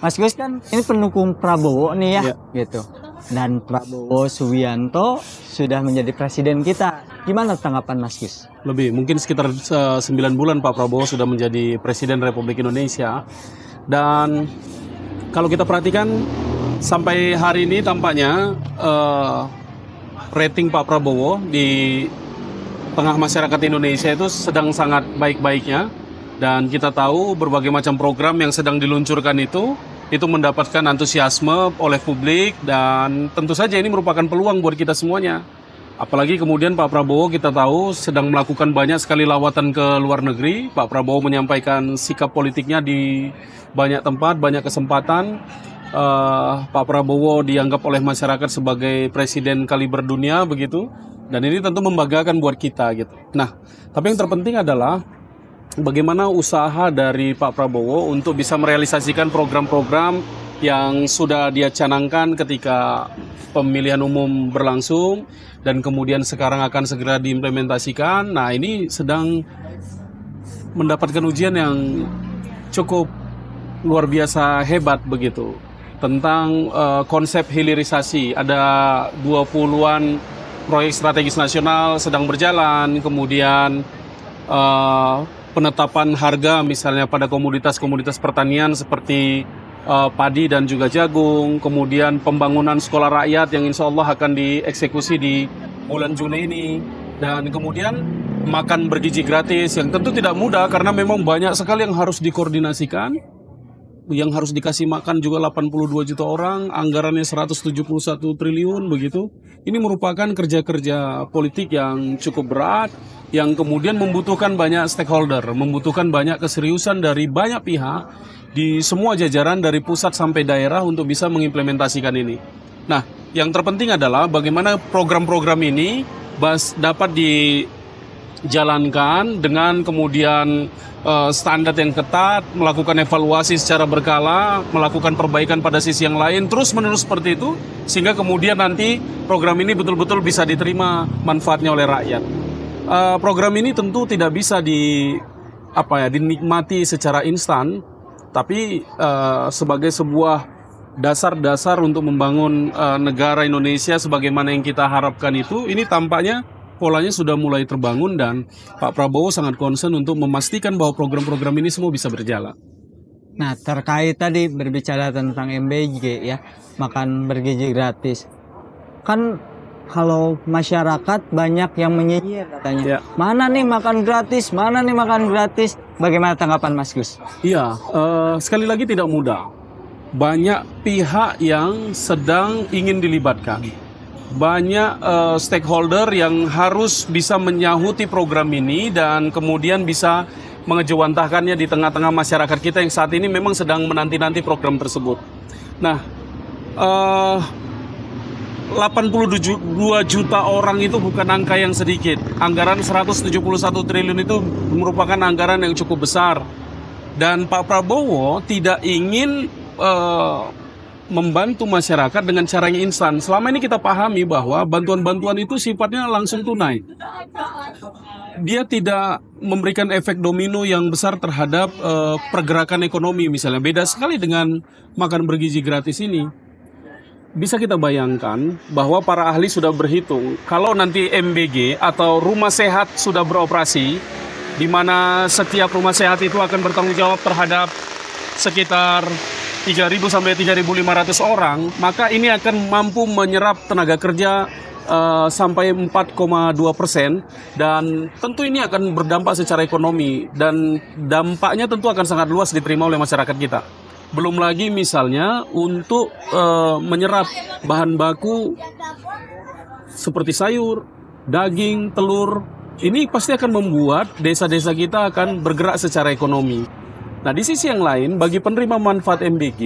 Mas Gus kan ini pendukung Prabowo nih ya, Iya. gitu. Dan Prabowo Subianto sudah menjadi presiden kita. Gimana tanggapan Mas Gus? Lebih, mungkin sekitar 9 bulan Pak Prabowo sudah menjadi Presiden Republik Indonesia. Dan kalau kita perhatikan sampai hari ini tampaknya rating Pak Prabowo di tengah masyarakat Indonesia itu sedang sangat baik-baiknya. Dan kita tahu berbagai macam program yang sedang diluncurkan itu mendapatkan antusiasme oleh publik, dan tentu saja ini merupakan peluang buat kita semuanya. Apalagi kemudian Pak Prabowo kita tahu sedang melakukan banyak sekali lawatan ke luar negeri. Pak Prabowo menyampaikan sikap politiknya di banyak tempat, banyak kesempatan. Pak Prabowo dianggap oleh masyarakat sebagai presiden kaliber dunia begitu. Dan ini tentu membanggakan buat kita gitu. Nah, tapi yang terpenting adalah bagaimana usaha dari Pak Prabowo untuk bisa merealisasikan program-program yang sudah dia canangkan ketika pemilihan umum berlangsung dan kemudian sekarang akan segera diimplementasikan. Nah, ini sedang mendapatkan ujian yang cukup luar biasa hebat begitu tentang konsep hilirisasi. Ada 20-an proyek strategis nasional sedang berjalan, kemudian penetapan harga misalnya pada komoditas-komoditas pertanian seperti padi dan juga jagung, kemudian pembangunan sekolah rakyat yang insya Allah akan dieksekusi di bulan Juni ini, dan kemudian makan bergizi gratis yang tentu tidak mudah karena memang banyak sekali yang harus dikoordinasikan, yang harus dikasih makan juga 82 juta orang, anggarannya 171 triliun begitu. Ini merupakan kerja-kerja politik yang cukup berat, yang kemudian membutuhkan banyak stakeholder, membutuhkan banyak keseriusan dari banyak pihak di semua jajaran dari pusat sampai daerah untuk bisa mengimplementasikan ini. Nah, yang terpenting adalah bagaimana program-program ini dapat dijalankan dengan kemudian standar yang ketat, melakukan evaluasi secara berkala, melakukan perbaikan pada sisi yang lain, terus-menerus seperti itu, sehingga kemudian nanti program ini betul-betul bisa diterima manfaatnya oleh rakyat. Program ini tentu tidak bisa dinikmati secara instan, tapi sebagai sebuah dasar-dasar untuk membangun negara Indonesia sebagaimana yang kita harapkan itu, ini tampaknya polanya sudah mulai terbangun dan Pak Prabowo sangat concern untuk memastikan bahwa program-program ini semua bisa berjalan. Nah, terkait tadi berbicara tentang MBG ya, makan bergizi gratis. Kan kalau masyarakat banyak yang menyinyir katanya, mana nih makan gratis, mana nih makan gratis. Bagaimana tanggapan Mas Gus? Iya, sekali lagi tidak mudah. Banyak pihak yang sedang ingin dilibatkan. Banyak stakeholder yang harus bisa menyahuti program ini dan kemudian bisa mengejawantahkannya di tengah-tengah masyarakat kita yang saat ini memang sedang menanti-nanti program tersebut. Nah, 82 juta orang itu bukan angka yang sedikit. Anggaran 171 triliun itu merupakan anggaran yang cukup besar. Dan Pak Prabowo tidak ingin membantu masyarakat dengan cara yang instan. Selama ini kita pahami bahwa bantuan-bantuan itu sifatnya langsung tunai. Dia tidak memberikan efek domino yang besar terhadap pergerakan ekonomi misalnya. Beda sekali dengan makan bergizi gratis ini. Bisa kita bayangkan bahwa para ahli sudah berhitung kalau nanti MBG atau rumah sehat sudah beroperasi, di mana setiap rumah sehat itu akan bertanggung jawab terhadap sekitar 3.000 sampai 3.500 orang, maka ini akan mampu menyerap tenaga kerja sampai 4,2%, dan tentu ini akan berdampak secara ekonomi dan dampaknya tentu akan sangat luas diterima oleh masyarakat kita. Belum lagi misalnya untuk menyerap bahan baku seperti sayur, daging, telur. Ini pasti akan membuat desa-desa kita akan bergerak secara ekonomi. Nah, di sisi yang lain, bagi penerima manfaat MBG,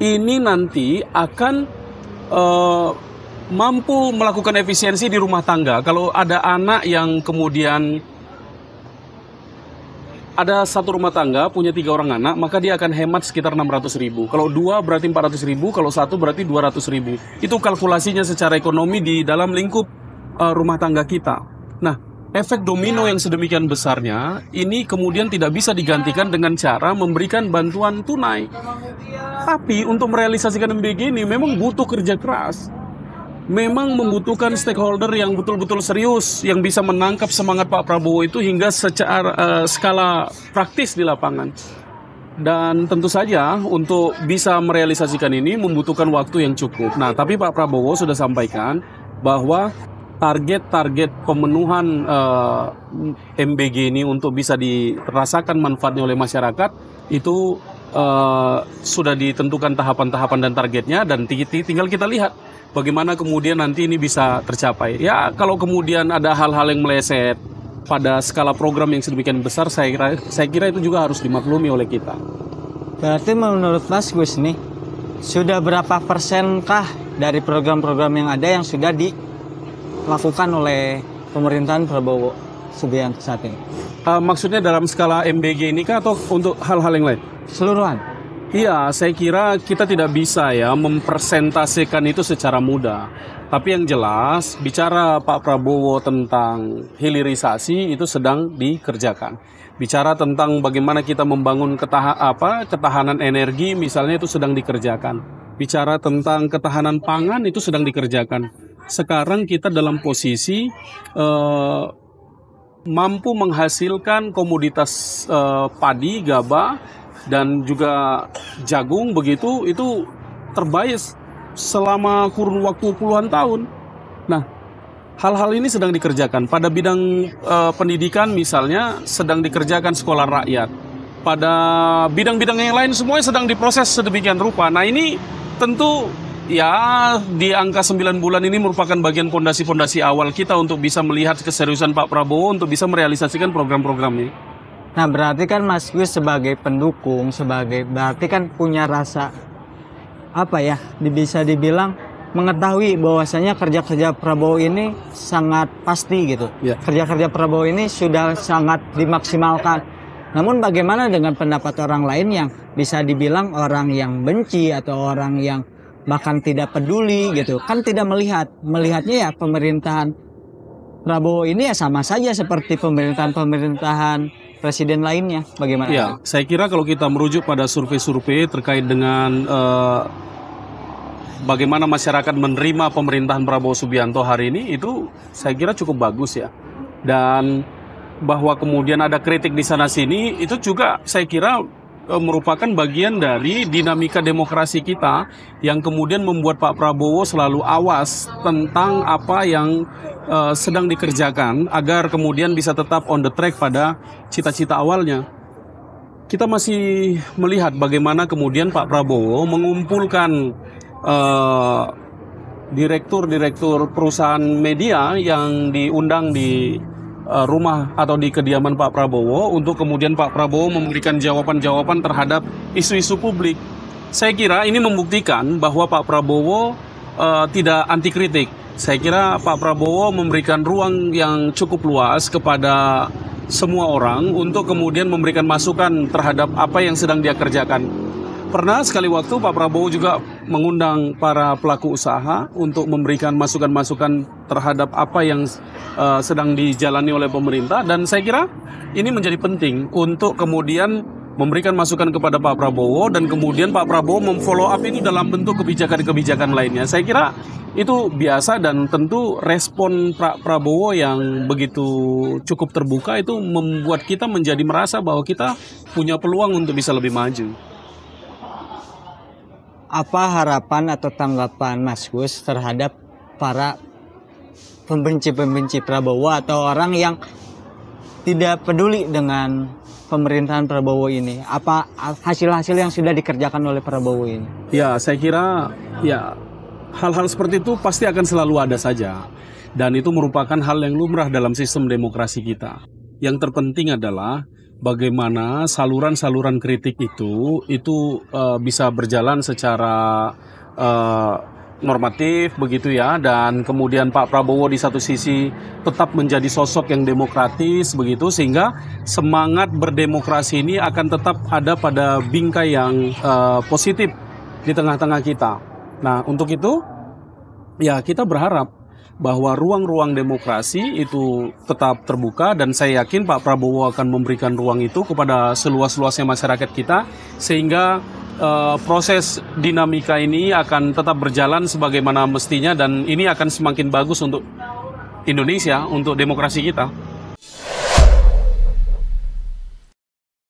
ini nanti akan mampu melakukan efisiensi di rumah tangga. Kalau ada anak yang kemudian ada satu rumah tangga punya 3 orang anak, maka dia akan hemat sekitar 600.000. Kalau 2 berarti 400.000, kalau 1 berarti 200.000. Itu kalkulasinya secara ekonomi di dalam lingkup rumah tangga kita. Nah, efek domino yang sedemikian besarnya ini kemudian tidak bisa digantikan dengan cara memberikan bantuan tunai. Tapi untuk merealisasikan MBG ini memang butuh kerja keras. Memang membutuhkan stakeholder yang betul-betul serius, yang bisa menangkap semangat Pak Prabowo itu hingga secara skala praktis di lapangan. Dan tentu saja untuk bisa merealisasikan ini membutuhkan waktu yang cukup. Nah, tapi Pak Prabowo sudah sampaikan bahwa target-target pemenuhan MBG ini untuk bisa dirasakan manfaatnya oleh masyarakat itu sudah ditentukan tahapan-tahapan dan targetnya, dan tinggal kita lihat bagaimana kemudian nanti ini bisa tercapai. Ya, kalau kemudian ada hal-hal yang meleset pada skala program yang sedemikian besar, saya kira itu juga harus dimaklumi oleh kita. Berarti menurut Mas Gus nih, sudah berapa persenkah dari program-program yang ada yang sudah dilakukan oleh pemerintahan Prabowo Subianto saat ini? Maksudnya dalam skala MBG ini kah atau untuk hal-hal yang lain? Keseluruhan. Iya, saya kira kita tidak bisa ya mempresentasikan itu secara mudah. Tapi yang jelas, bicara Pak Prabowo tentang hilirisasi itu sedang dikerjakan. Bicara tentang bagaimana kita membangun ketahanan energi misalnya itu sedang dikerjakan. Bicara tentang ketahanan pangan itu sedang dikerjakan. Sekarang kita dalam posisi mampu menghasilkan komoditas padi, gabah, dan juga jagung begitu, itu terbaik selama kurun waktu puluhan tahun. Nah, hal-hal ini sedang dikerjakan. Pada bidang pendidikan misalnya sedang dikerjakan sekolah rakyat. Pada bidang-bidang yang lain semuanya sedang diproses sedemikian rupa. Nah, ini tentu ya di angka 9 bulan ini merupakan bagian fondasi-fondasi awal kita untuk bisa melihat keseriusan Pak Prabowo untuk bisa merealisasikan program-program ini. Nah, berarti kan Mas Gus sebagai pendukung, berarti kan punya rasa bisa dibilang mengetahui bahwasanya kerja-kerja Prabowo ini sangat pasti gitu. Yeah. Kerja-kerja Prabowo ini sudah sangat dimaksimalkan. Namun bagaimana dengan pendapat orang lain yang bisa dibilang orang yang benci atau orang yang bahkan tidak peduli gitu? Kan tidak melihatnya ya pemerintahan Prabowo ini ya sama saja seperti pemerintahan presiden lainnya. Bagaimana? Ya, saya kira kalau kita merujuk pada survei-survei terkait dengan bagaimana masyarakat menerima pemerintahan Prabowo Subianto hari ini, itu saya kira cukup bagus ya. Dan bahwa kemudian ada kritik di sana-sini, itu juga saya kira merupakan bagian dari dinamika demokrasi kita yang kemudian membuat Pak Prabowo selalu awas tentang apa yang sedang dikerjakan agar kemudian bisa tetap on the track pada cita-cita awalnya. Kita masih melihat bagaimana kemudian Pak Prabowo mengumpulkan direktur-direktur perusahaan media yang diundang di rumah atau di kediaman Pak Prabowo untuk kemudian Pak Prabowo memberikan jawaban-jawaban terhadap isu-isu publik. Saya kira ini membuktikan bahwa Pak Prabowo tidak anti kritik. Saya kira Pak Prabowo memberikan ruang yang cukup luas kepada semua orang untuk kemudian memberikan masukan terhadap apa yang sedang dia kerjakan. Pernah sekali waktu Pak Prabowo juga mengundang para pelaku usaha untuk memberikan masukan-masukan terhadap apa yang sedang dijalani oleh pemerintah, dan saya kira ini menjadi penting untuk kemudian memberikan masukan kepada Pak Prabowo dan kemudian Pak Prabowo memfollow up itu dalam bentuk kebijakan-kebijakan lainnya. Saya kira itu biasa dan tentu respon Pak Prabowo yang begitu cukup terbuka itu membuat kita menjadi merasa bahwa kita punya peluang untuk bisa lebih maju. Apa harapan atau tanggapan Mas Gus terhadap para pembenci Prabowo atau orang yang tidak peduli dengan pemerintahan Prabowo ini? Apa hasil-hasil yang sudah dikerjakan oleh Prabowo ini? Ya, saya kira ya hal-hal seperti itu pasti akan selalu ada saja. Dan itu merupakan hal yang lumrah dalam sistem demokrasi kita. Yang terpenting adalah bagaimana saluran-saluran kritik itu bisa berjalan secara normatif begitu ya, dan kemudian Pak Prabowo di satu sisi tetap menjadi sosok yang demokratis begitu, sehingga semangat berdemokrasi ini akan tetap ada pada bingkai yang positif di tengah-tengah kita. Nah, untuk itu ya kita berharap bahwa ruang-ruang demokrasi itu tetap terbuka, dan saya yakin Pak Prabowo akan memberikan ruang itu kepada seluas-luasnya masyarakat kita, sehingga proses dinamika ini akan tetap berjalan sebagaimana mestinya, dan ini akan semakin bagus untuk Indonesia, untuk demokrasi kita.